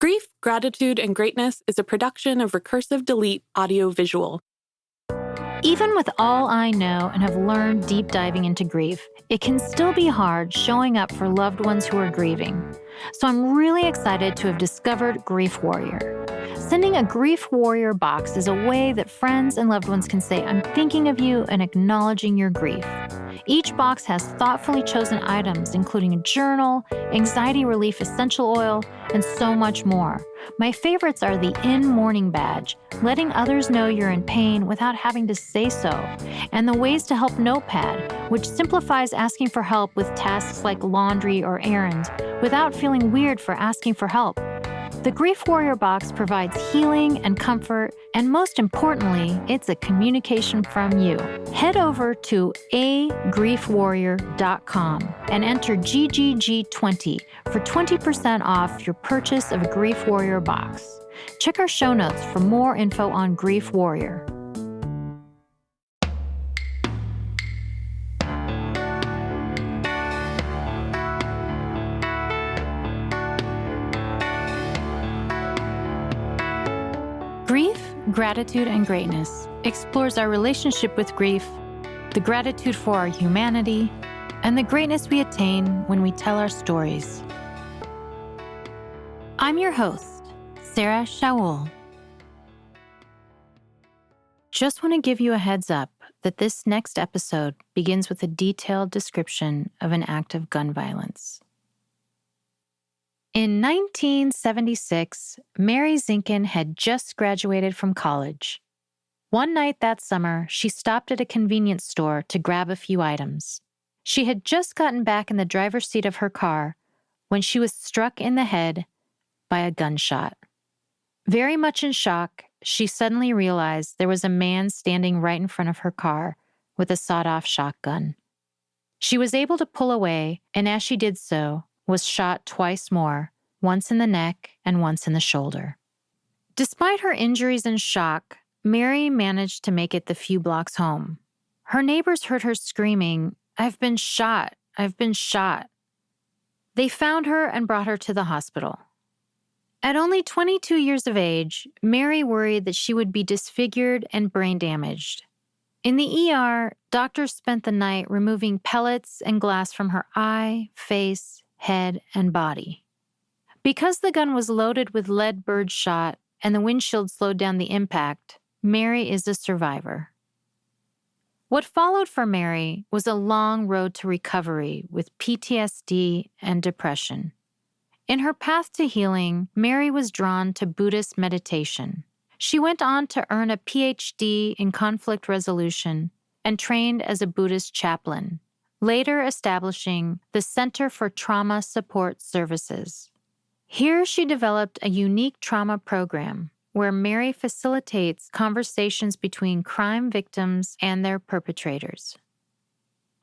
Grief, Gratitude, and Greatness is a production of Recursive Delete Audio Visual. Even with all I know and have learned deep diving into grief, it can still be hard showing up for loved ones who are grieving. So I'm really excited to have discovered Grief Warrior. Sending a Grief Warrior box is a way that friends and loved ones can say, "I'm thinking of you," and acknowledging your grief. Each box has thoughtfully chosen items, including a journal, anxiety relief essential oil, and so much more. My favorites are the In Mourning badge, letting others know you're in pain without having to say so, and the Ways to Help notepad, which simplifies asking for help with tasks like laundry or errands without feeling weird for asking for help. The Grief Warrior box provides healing and comfort, and most importantly, it's a communication from you. Head over to agriefwarrior.com and enter GGG20 for 20% off your purchase of a Grief Warrior box. Check our show notes for more info on Grief Warrior. Grief, Gratitude, and Greatness explores our relationship with grief, the gratitude for our humanity, and the greatness we attain when we tell our stories. I'm your host, Sarah Shaoul. Just want to give you a heads up that this next episode begins with a detailed description of an act of gun violence. In 1976, Mary Zinkin had just graduated from college. One night that summer, she stopped at a convenience store to grab a few items. She had just gotten back in the driver's seat of her car when she was struck in the head by a gunshot. Very much in shock, she suddenly realized there was a man standing right in front of her car with a sawed-off shotgun. She was able to pull away, and as she did so, was shot twice more, once in the neck and once in the shoulder. Despite her injuries and shock, Mary managed to make it the few blocks home. Her neighbors heard her screaming, "I've been shot, I've been shot." They found her and brought her to the hospital. At only 22 years of age, Mary worried that she would be disfigured and brain damaged. In the ER, doctors spent the night removing pellets and glass from her eye, face, head, and body. Because the gun was loaded with lead birdshot and the windshield slowed down the impact, Mary is a survivor. What followed for Mary was a long road to recovery with PTSD and depression. In her path to healing, Mary was drawn to Buddhist meditation. She went on to earn a Ph.D. in conflict resolution and trained as a Buddhist chaplain, later establishing the Center for Trauma Support Services. Here she developed a unique trauma program where Mary facilitates conversations between crime victims and their perpetrators.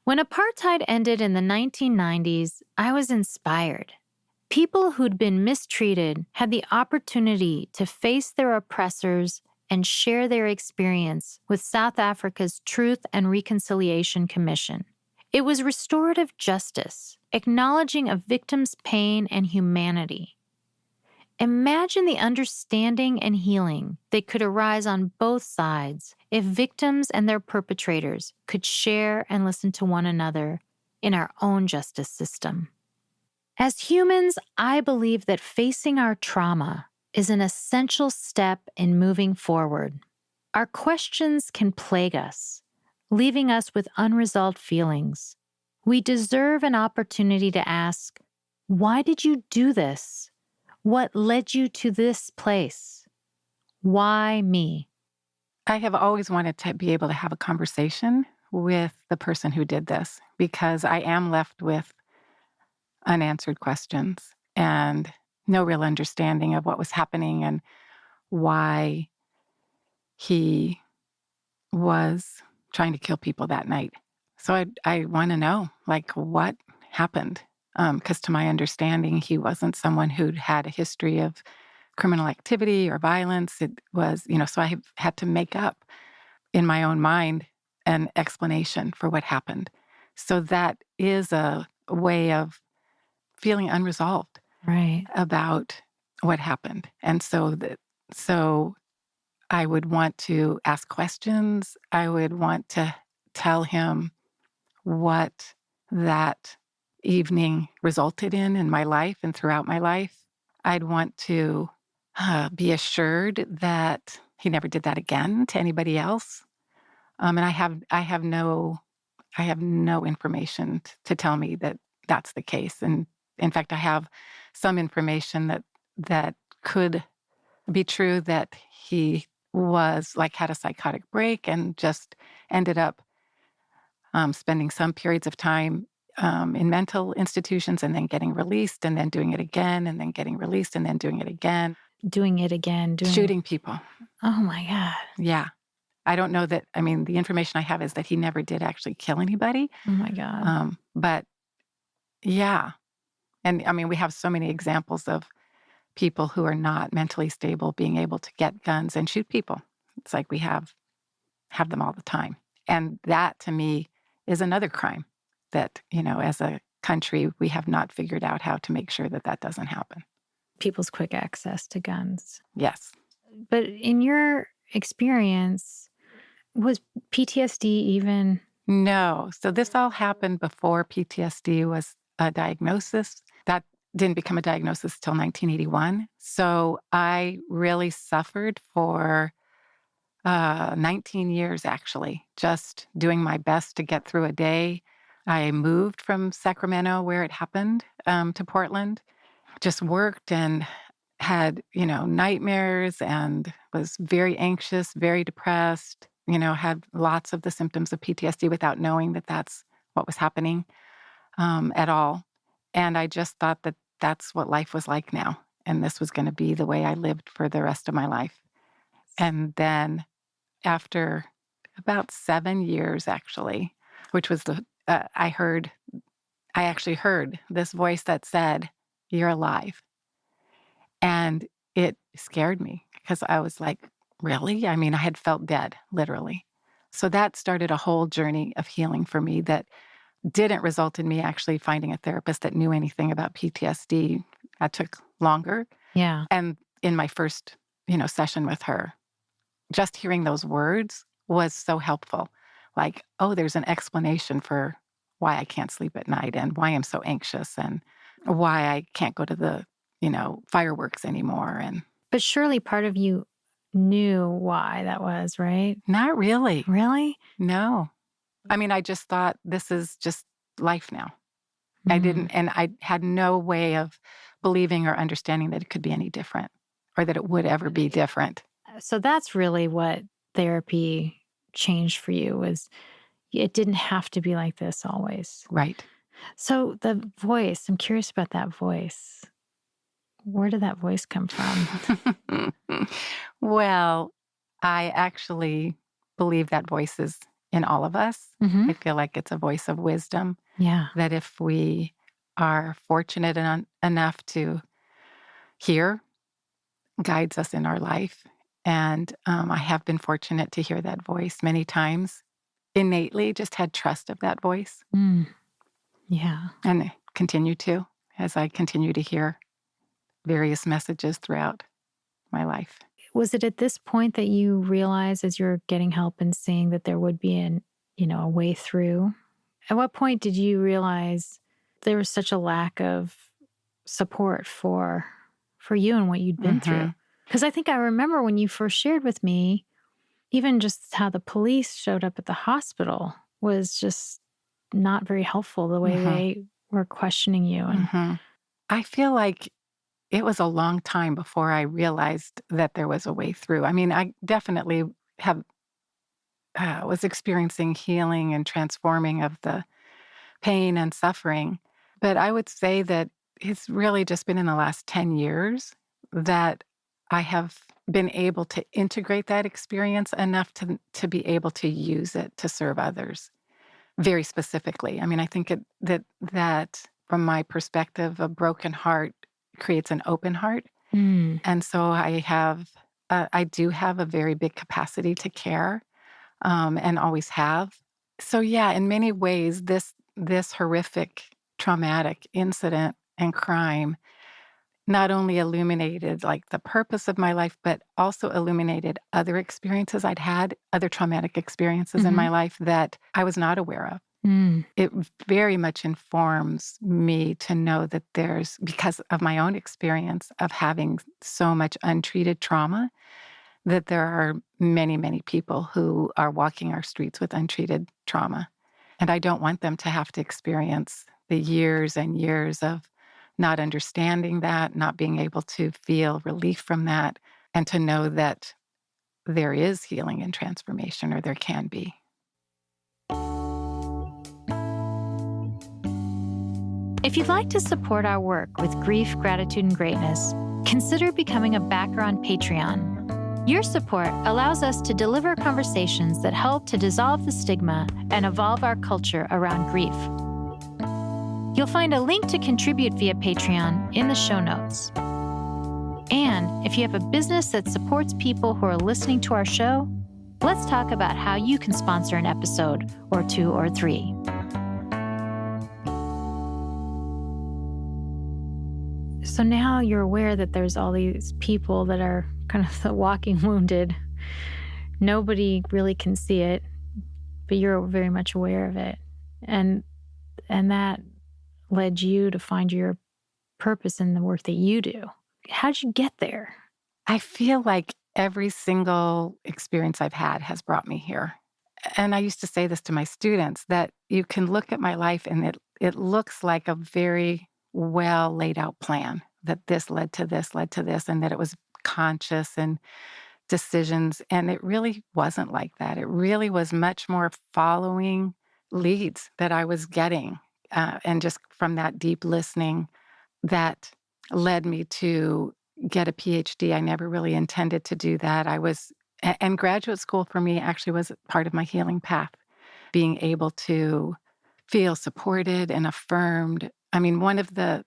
When apartheid ended in the 1990s, I was inspired. People who'd been mistreated had the opportunity to face their oppressors and share their experience with South Africa's Truth and Reconciliation Commission. It was restorative justice, acknowledging a victim's pain and humanity. Imagine the understanding and healing that could arise on both sides if victims and their perpetrators could share and listen to one another in our own justice system. As humans, I believe that facing our trauma is an essential step in moving forward. Our questions can plague us, leaving us with unresolved feelings. We deserve an opportunity to ask, why did you do this? What led you to this place? Why me? I have always wanted to be able to have a conversation with the person who did this because I am left with unanswered questions and no real understanding of what was happening and why he was trying to kill people that night. So I want to know, what happened? Because to my understanding, he wasn't someone who'd had a history of criminal activity or violence. It was, so I had to make up in my own mind an explanation for what happened. So that is a way of feeling unresolved right. about what happened. And so I would want to ask questions. I would want to tell him what that evening resulted in my life and throughout my life. I'd want to be assured that he never did that again to anybody else. And I have no information to tell me that that's the case. And in fact, I have some information that could be true, that he had a psychotic break and just ended up spending some periods of time in mental institutions and then getting released and then doing it again and then getting released and then doing it again. Doing it again. Shooting people. Oh my God. Yeah. I don't know that, the information I have is that he never did actually kill anybody. Oh my God. But yeah. And we have so many examples of people who are not mentally stable being able to get guns and shoot people. It's like we have them all the time. And that to me is another crime that, as a country, we have not figured out how to make sure that that doesn't happen. People's quick access to guns. Yes. But in your experience, was PTSD even? No. So this all happened before PTSD was a diagnosis. That didn't become a diagnosis till 1981. So I really suffered for 19 years, actually, just doing my best to get through a day. I moved from Sacramento, where it happened, to Portland, just worked and had, nightmares and was very anxious, very depressed, had lots of the symptoms of PTSD without knowing that that's what was happening at all. And I just thought that that's what life was like now. And this was going to be the way I lived for the rest of my life. And then after about 7 years, actually, which was I actually heard this voice that said, "You're alive." And it scared me because I was like, really? I had felt dead, literally. So that started a whole journey of healing for me that didn't result in me actually finding a therapist that knew anything about PTSD. That took longer. Yeah. And in my first, session with her, just hearing those words was so helpful. Like, oh, there's an explanation for why I can't sleep at night and why I'm so anxious and why I can't go to the, fireworks anymore. But surely part of you knew why that was, right? Not really. Really? No. I just thought this is just life now. I didn't, and I had no way of believing or understanding that it could be any different or that it would ever be different. So that's really what therapy changed for you, was it didn't have to be like this always. Right. So the voice, I'm curious about that voice. Where did that voice come from? Well, I actually believe that voice is in all of us. Mm-hmm. I feel like it's a voice of wisdom. Yeah. That if we are fortunate enough to hear, guides us in our life. And I have been fortunate to hear that voice many times. Innately just had trust of that voice. Yeah. And continue to, as I continue to hear various messages throughout my life. Was it at this point that you realized, as you're getting help and seeing that there would be a way through? At what point did you realize there was such a lack of support for you and what you'd been through? Because I think I remember when you first shared with me, even just how the police showed up at the hospital was just not very helpful, the way they were questioning you. And I feel like it was a long time before I realized that there was a way through. I definitely was experiencing healing and transforming of the pain and suffering. But I would say that it's really just been in the last 10 years that I have been able to integrate that experience enough to be able to use it to serve others very specifically. I think that from my perspective, a broken heart creates an open heart. And so I do have a very big capacity to care, and always have. So yeah, in many ways, this horrific, traumatic incident and crime not only illuminated like the purpose of my life, but also illuminated other experiences I'd had, other traumatic experiences in my life that I was not aware of. It very much informs me to know that there's, because of my own experience of having so much untreated trauma, that there are many, many people who are walking our streets with untreated trauma. And I don't want them to have to experience the years and years of not understanding that, not being able to feel relief from that, and to know that there is healing and transformation, or there can be. If you'd like to support our work with grief, gratitude, and greatness, consider becoming a backer on Patreon. Your support allows us to deliver conversations that help to dissolve the stigma and evolve our culture around grief. You'll find a link to contribute via Patreon in the show notes. And if you have a business that supports people who are listening to our show, let's talk about how you can sponsor an episode or 2 or 3. So now you're aware that there's all these people that are kind of the walking wounded. Nobody really can see it, but you're very much aware of it. And that led you to find your purpose in the work that you do. How'd you get there? I feel like every single experience I've had has brought me here. And I used to say this to my students, that you can look at my life and it looks like a very well laid out plan, that this led to this, and that it was conscious and decisions. And it really wasn't like that. It really was much more following leads that I was getting. And just from that deep listening that led me to get a Ph.D. I never really intended to do that. And graduate school for me actually was part of my healing path, being able to feel supported and affirmed. I mean, one of the,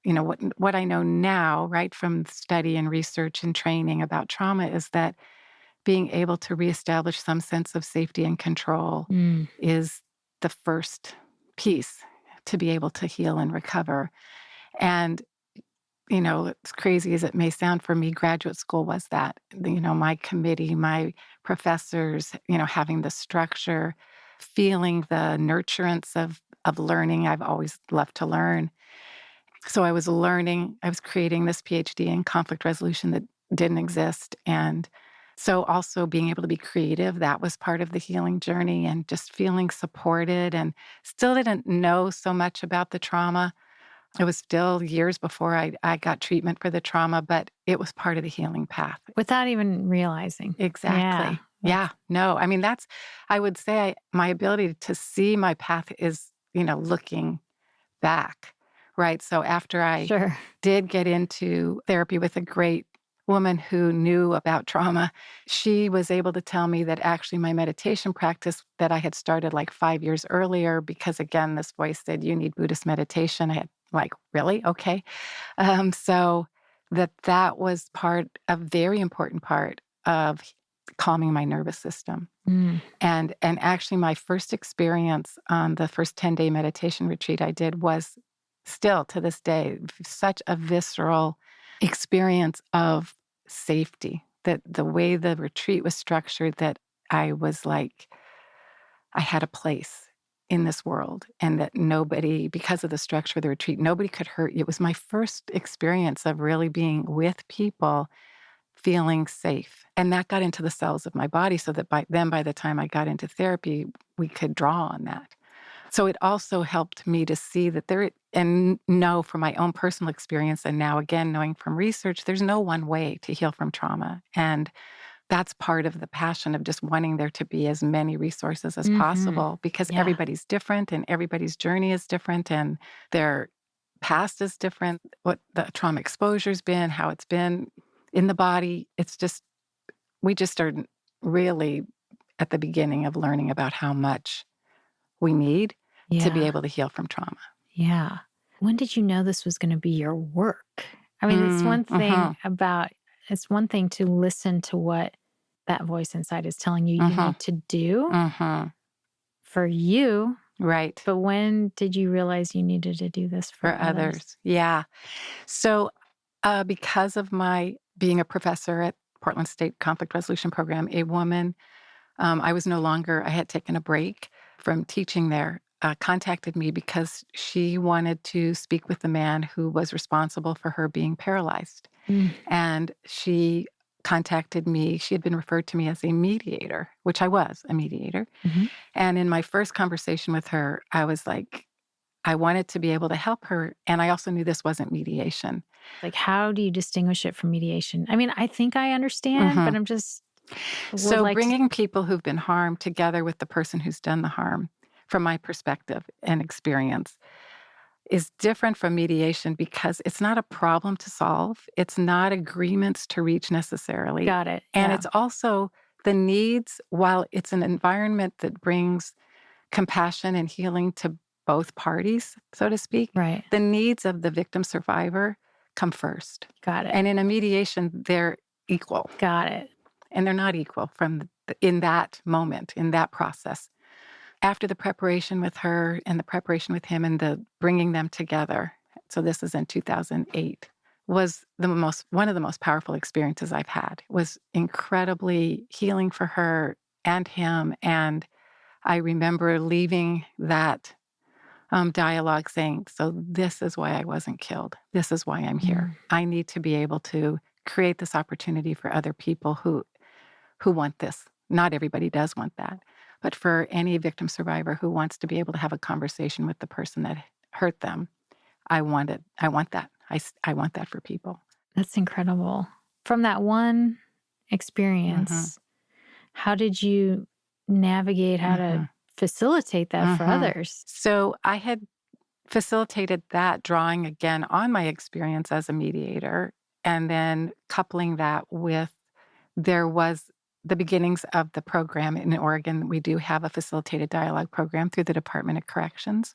what I know now, right, from study and research and training about trauma is that being able to reestablish some sense of safety and control is the first piece to be able to heal and recover. And, as crazy as it may sound, for me, graduate school was that. My committee, my professors, having the structure, feeling the nurturance of learning. I've always loved to learn. So I was creating this PhD in conflict resolution that didn't exist. And so also being able to be creative, that was part of the healing journey, and just feeling supported, and still didn't know so much about the trauma. It was still years before I got treatment for the trauma, but it was part of the healing path. Without even realizing. Exactly. Yeah. No, I mean, I would say my ability to see my path is, looking back, right? So after I did get into therapy with a great woman who knew about trauma, she was able to tell me that actually my meditation practice that I had started like 5 years earlier, because again, this voice said, you need Buddhist meditation. I had like, really? Okay. So that was a very important part of calming my nervous system. And actually my first experience on the first 10-day meditation retreat I did was still to this day such a visceral experience of safety, that the way the retreat was structured, that I was like, I had a place in this world, and that nobody, because of the structure of the retreat, nobody could hurt you. It was my first experience of really being with people, feeling safe. And that got into the cells of my body, so that by the time I got into therapy, we could draw on that. So it also helped me to see that and know from my own personal experience, and now again, knowing from research, there's no one way to heal from trauma. And that's part of the passion of just wanting there to be as many resources as possible, because everybody's different and everybody's journey is different and their past is different, what the trauma exposure's been, how it's been in the body. We just are really at the beginning of learning about how much we need to be able to heal from trauma. Yeah. When did you know this was going to be your work? I mean, it's one thing it's one thing to listen to what that voice inside is telling you you need to do for you. Right. But when did you realize you needed to do this for others? Yeah. So Because of my being a professor at Portland State Conflict Resolution Program, a woman, I had taken a break from teaching there, contacted me because she wanted to speak with the man who was responsible for her being paralyzed. And she contacted me. She had been referred to me as a mediator, which I was a mediator. Mhm. And in my first conversation with her, I was like, I wanted to be able to help her. And I also knew this wasn't mediation. Like, how do you distinguish it from mediation? I mean, I think I understand, but I'm just would like to. Bringing people who've been harmed together with the person who's done the harm, from my perspective and experience, is different from mediation because it's not a problem to solve. It's not agreements to reach necessarily. Got it. And Yeah. it's also the needs, while it's an environment that brings compassion and healing to both parties, so to speak, Right. the needs of the victim survivor come first. Got it. And in a mediation, they're equal. Got it. And they're not equal in that moment, in that process. After the preparation with her and the preparation with him and the bringing them together, so this is in 2008, was one of the most powerful experiences I've had. It was incredibly healing for her and him. And I remember leaving that dialogue saying, so this is why I wasn't killed. This is why I'm here. I need to be able to create this opportunity for other people who want this. Not everybody does want that. But for any victim survivor who wants to be able to have a conversation with the person that hurt them, I want that. I want that for people. That's incredible. From that one experience, how did you navigate how to facilitate that for others? So I had facilitated that, drawing again on my experience as a mediator, and then coupling that with, there was the beginnings of the program in Oregon. We do have a facilitated dialogue program through the Department of Corrections,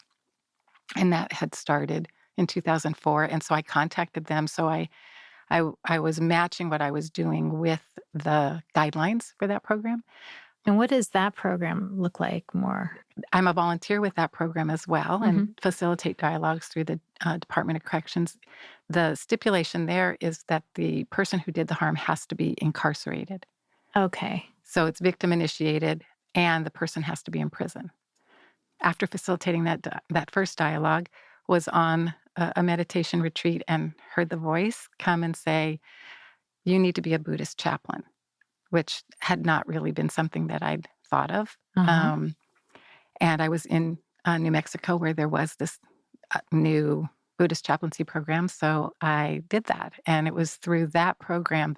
and that had started in 2004. And so I contacted them. So I was matching what I was doing with the guidelines for that program. And what does that program look like more? I'm a volunteer with that program as well and facilitate dialogues through the Department of Corrections. The stipulation there is that the person who did the harm has to be incarcerated. Okay. So it's victim initiated and the person has to be in prison. After facilitating that first dialogue, was on a meditation retreat and heard the voice come and say, you need to be a Buddhist chaplain, which had not really been something that I'd thought of. And I was in New Mexico where there was this new Buddhist chaplaincy program. So I did that. And it was through that program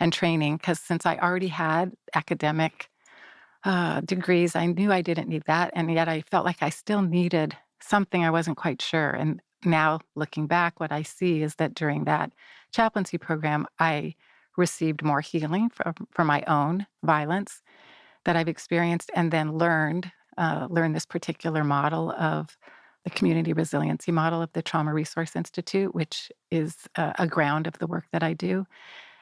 and training, because since I already had academic degrees, I knew I didn't need that. And yet I felt like I still needed something. I wasn't quite sure. And now looking back, what I see is that during that chaplaincy program, I received more healing for my own violence that I've experienced, and then learned this particular model of the community resiliency model of the Trauma Resource Institute, which is a ground of the work that I do,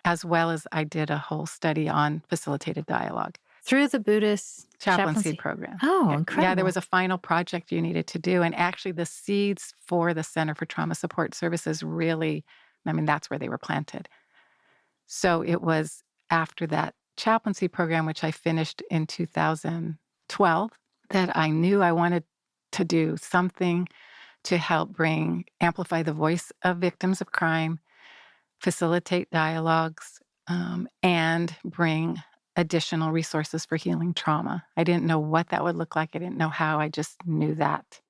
as well as I did a whole study on facilitated dialogue. Through the Buddhist chaplaincy program. Oh, incredible. Yeah, there was a final project you needed to do. And actually the seeds for the Center for Trauma Support Services really, that's where they were planted. So it was after that chaplaincy program, which I finished in 2012, that I knew I wanted to do something to help amplify the voice of victims of crime, facilitate dialogues, and bring additional resources for healing trauma. I didn't know what that would look like. I didn't know how. I just knew that.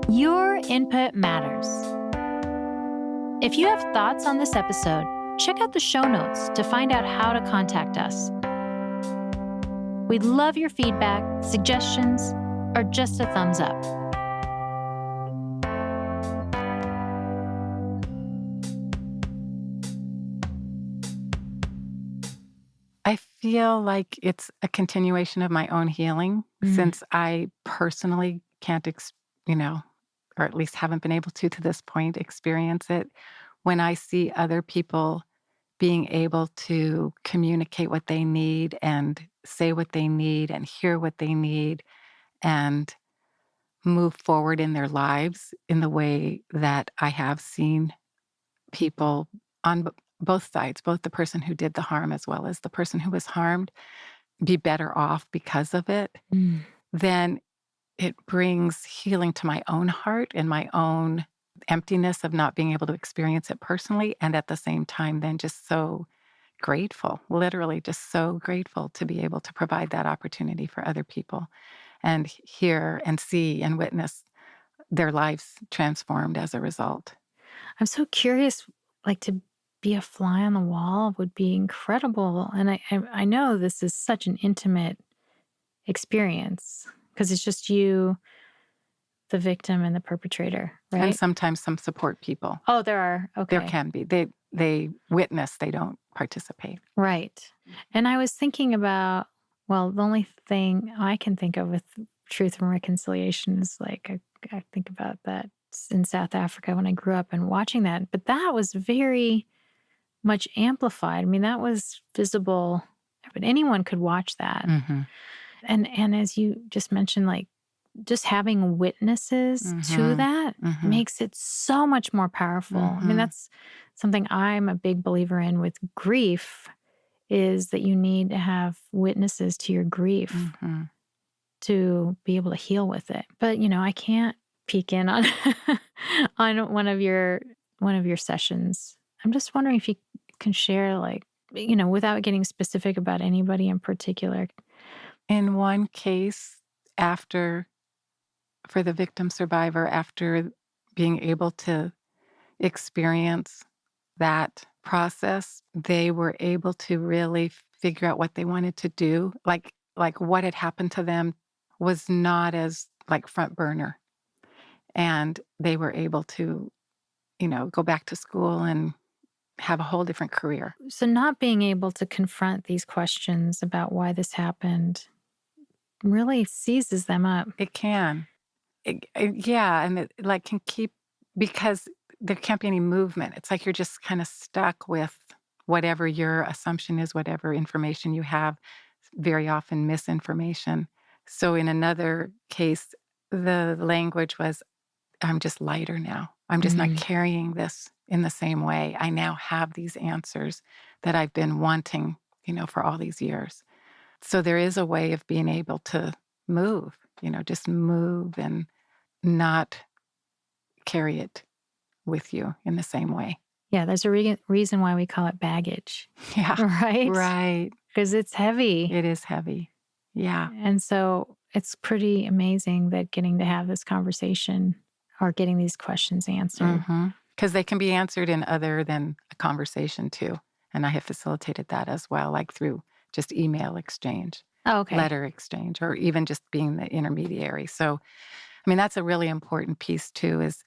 Your input matters. If you have thoughts on this episode, check out the show notes to find out how to contact us. We'd love your feedback, suggestions, or just a thumbs up. I feel like it's a continuation of my own healing, since I personally can't, or at least haven't been able to this point, experience it. When I see other people being able to communicate what they need and say what they need and hear what they need and move forward in their lives in the way that I have seen people on both sides, both the person who did the harm as well as the person who was harmed, be better off because of it, Mm. then it brings healing to my own heart and my own emptiness of not being able to experience it personally. And at the same time, then just so grateful, literally just so grateful to be able to provide that opportunity for other people and hear and see and witness their lives transformed as a result. I'm so curious, like to be a fly on the wall would be incredible. And I know this is such an intimate experience because it's just you, the victim, and the perpetrator, right? And sometimes some support people. Oh, there are. Okay. There can be. They witness, they don't participate. Right. And I was thinking about, well, the only thing I can think of with truth and reconciliation is like, I think about that in South Africa when I grew up and watching that. But that was very much amplified. I mean, that was visible, but anyone could watch that. Mm-hmm. And as you just mentioned, like just having witnesses to that makes it so much more powerful. I mean, that's something I'm a big believer in with grief, is that you need to have witnesses to your grief to be able to heal with it. But, you know, I can't peek in on on one of your sessions. I'm just wondering if you can share, like, you know, without getting specific about anybody in particular. In one case, for the victim survivor, after being able to experience that process, they were able to really figure out what they wanted to do. Like what had happened to them was not as like front burner. And they were able to, you know, go back to school and have a whole different career. So not being able to confront these questions about why this happened really seizes them up. It can. Yeah, and it like can keep, because there can't be any movement. It's like you're just kind of stuck with whatever your assumption is, whatever information you have, very often misinformation. So in another case, the language was, I'm just lighter now. I'm just not carrying this in the same way. I now have these answers that I've been wanting, you know, for all these years. So there is a way of being able to move, you know, just move and not carry it with you in the same way. Yeah, there's a reason why we call it baggage. Yeah. Right? Right. Because it's heavy. It is heavy. Yeah. And so it's pretty amazing that getting to have this conversation or getting these questions answered. Because they can be answered in other than a conversation too. And I have facilitated that as well, like through just email exchange, letter exchange, or even just being the intermediary. So, I mean, that's a really important piece too, is,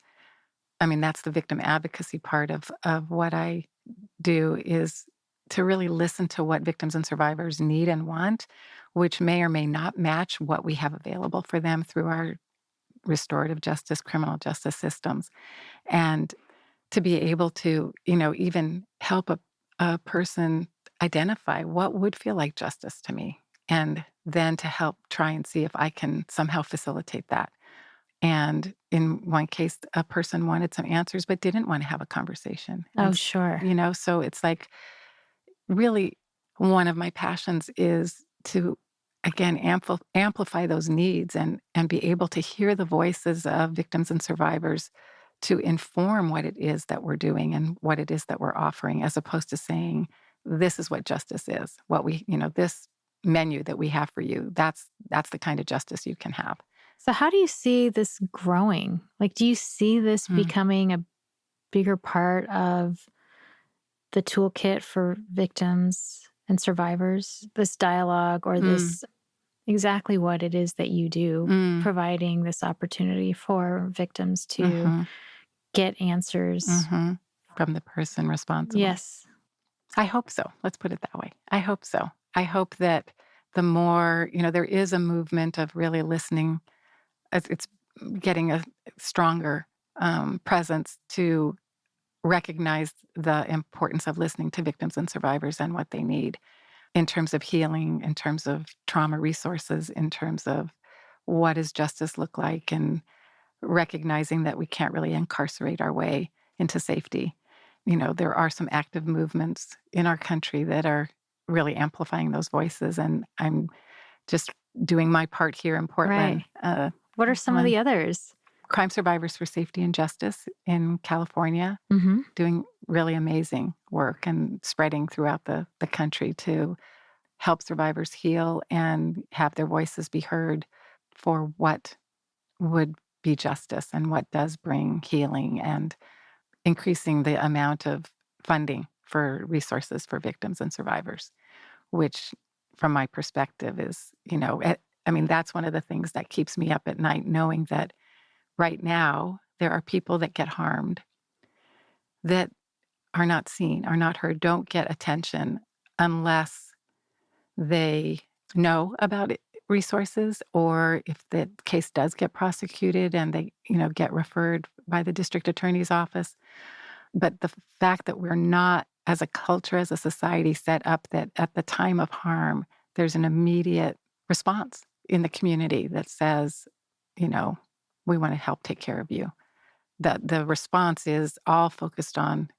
I mean, that's the victim advocacy part of what I do, is to really listen to what victims and survivors need and want, which may or may not match what we have available for them through our restorative justice, criminal justice systems. And to be able to, you know, even help a person identify what would feel like justice to me, and then to help try and see if I can somehow facilitate that. And in one case, a person wanted some answers but didn't want to have a conversation. Oh, sure. You know, so it's like really one of my passions is to, again, amplify those needs and be able to hear the voices of victims and survivors to inform what it is that we're doing and what it is that we're offering, as opposed to saying, this is what justice is. What we, you know, this menu that we have for you, that's the kind of justice you can have. So how do you see this growing? Like, do you see this becoming a bigger part of the toolkit for victims and survivors, this dialogue or this, exactly what it is that you do, providing this opportunity for victims to get answers from the person responsible? Yes. I hope so. Let's put it that way. I hope so. I hope that the more, you know, there is a movement of really listening. It's getting a stronger presence to recognize the importance of listening to victims and survivors and what they need. in terms of healing, in terms of trauma resources, in terms of what does justice look like, and recognizing that we can't really incarcerate our way into safety. There are some active movements in our country that are really amplifying those voices, and I'm just doing my part here in Portland. Right. What are some of the others? Crime Survivors for Safety and Justice in California, doing really amazing work and spreading throughout the country to help survivors heal and have their voices be heard for what would be justice and what does bring healing, and increasing the amount of funding for resources for victims and survivors, which from my perspective is, that's one of the things that keeps me up at night, knowing that right now there are people that get harmed that are not seen, are not heard, don't get attention unless they know about resources, or if the case does get prosecuted and they, get referred by the district attorney's office. But the fact that we're not, as a culture, as a society, set up that at the time of harm, there's an immediate response in the community that says, we want to help take care of you. That the response is all focused on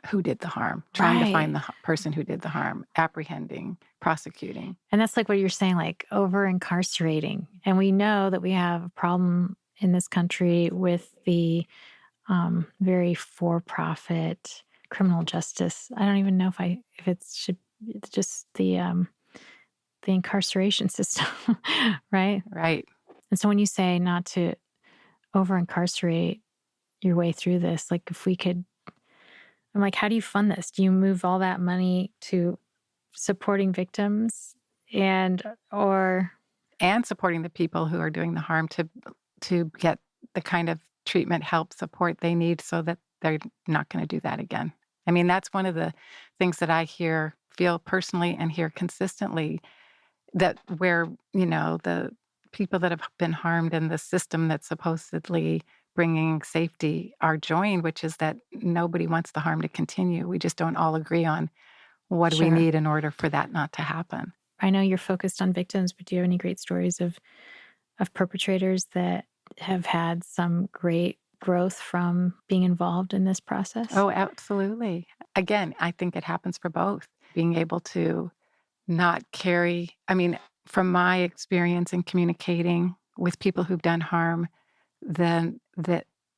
who did the harm, trying to find the person who did the harm, apprehending, prosecuting. And that's like what you're saying, like over incarcerating. And we know that we have a problem in this country with the very for-profit criminal justice. I don't even know if it's just the incarceration system, right? Right. And so when you say not to over-incarcerate your way through this, like if we could, I'm like, how do you fund this? Do you move all that money to supporting victims and supporting the people who are doing the harm to get the kind of treatment, help, support they need so that they're not going to do that again? I mean, that's one of the things that I feel personally and hear consistently, that where, the people that have been harmed and the system that's supposedly bringing safety are joined, which is that nobody wants the harm to continue. We just don't all agree on what do we need in order for that not to happen. I know you're focused on victims, but do you have any great stories of perpetrators that have had some great growth from being involved in this process? Oh, absolutely. Again, I think it happens for both. Being able to not carry, from my experience in communicating with people who've done harm,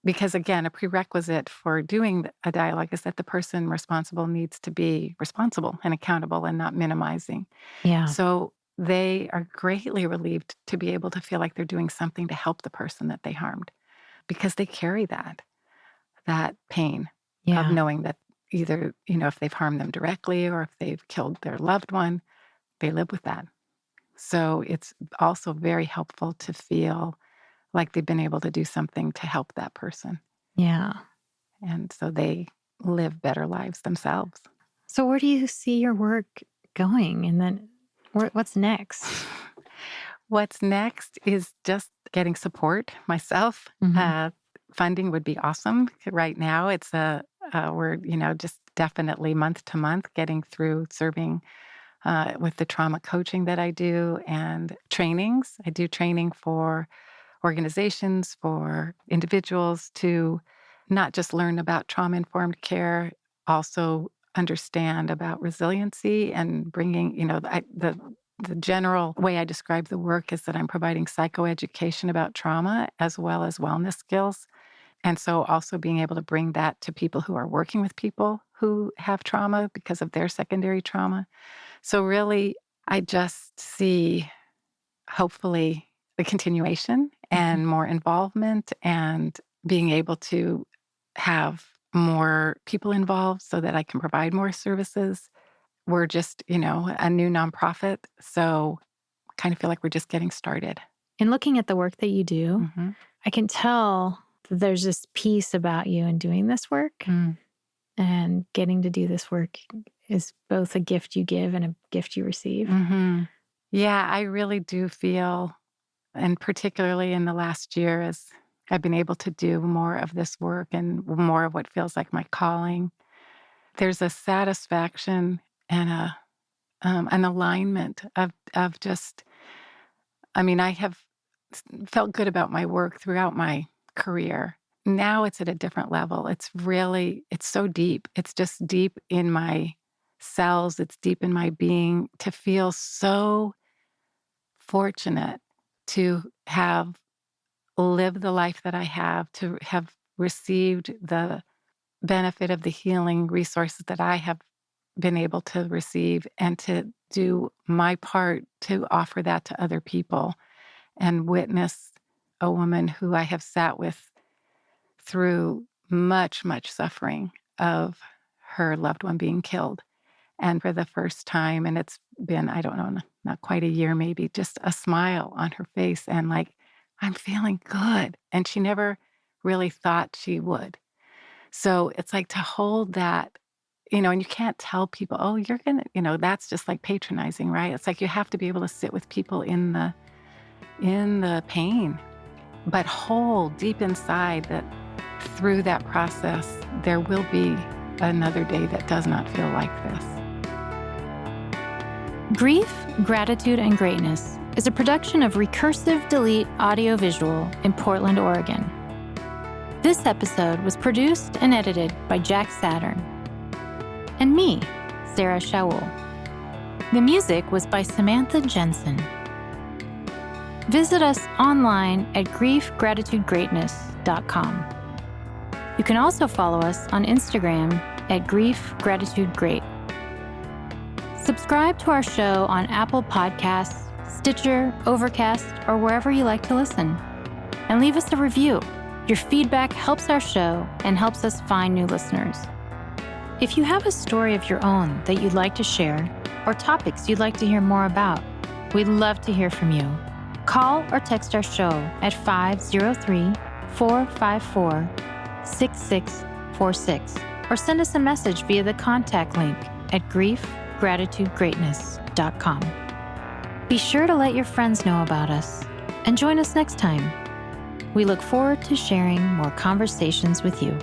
because again, a prerequisite for doing a dialogue is that the person responsible needs to be responsible and accountable and not minimizing. Yeah. So they are greatly relieved to be able to feel like they're doing something to help the person that they harmed, because they carry that pain of knowing that either, if they've harmed them directly or if they've killed their loved one, they live with that. So it's also very helpful to feel like they've been able to do something to help that person. Yeah. And so they live better lives themselves. So where do you see your work going? And then what's next? What's next is just getting support myself. Funding would be awesome. Right now, it's we're, just definitely month to month getting through serving with the trauma coaching that I do and trainings. I do training for organizations, for individuals to not just learn about trauma-informed care, also understand about resiliency and bringing, the general way I describe the work is that I'm providing psychoeducation about trauma as well as wellness skills. And so also being able to bring that to people who are working with people who have trauma because of their secondary trauma. So really, I just see, hopefully, the continuation and more involvement and being able to have more people involved so that I can provide more services. We're just, a new nonprofit. So kind of feel like we're just getting started. In looking at the work that you do, I can tell that there's this piece about you in doing this work. And getting to do this work is both a gift you give and a gift you receive. Yeah, I really do feel, and particularly in the last year, as I've been able to do more of this work and more of what feels like my calling, there's a satisfaction and an alignment of just, I have felt good about my work throughout my career. Now it's at a different level. It's so deep. It's just deep in my cells. It's deep in my being to feel so fortunate to have lived the life that I have, to have received the benefit of the healing resources that I have been able to receive, and to do my part to offer that to other people and witness a woman who I have sat with through much, much suffering of her loved one being killed. And for the first time, and it's been, I don't know, not quite a year, maybe, just a smile on her face and like, I'm feeling good. And she never really thought she would. So it's like to hold that, and you can't tell people, oh, you're going to, that's just like patronizing, right? It's like you have to be able to sit with people in the pain, but hold deep inside that through that process, there will be another day that does not feel like this. Grief, Gratitude, and Greatness is a production of Recursive Delete Audiovisual in Portland, Oregon. This episode was produced and edited by Jack Saturn. And me, Sarah Shaoul. The music was by Samantha Jensen. Visit us online at griefgratitudegreatness.com. You can also follow us on Instagram at griefgratitudegreat. Subscribe to our show on Apple Podcasts, Stitcher, Overcast, or wherever you like to listen. And leave us a review. Your feedback helps our show and helps us find new listeners. If you have a story of your own that you'd like to share, or topics you'd like to hear more about, we'd love to hear from you. Call or text our show at 503-454-6646, or send us a message via the contact link at griefgratitudegreatness.com. Be sure to let your friends know about us and join us next time. We look forward to sharing more conversations with you.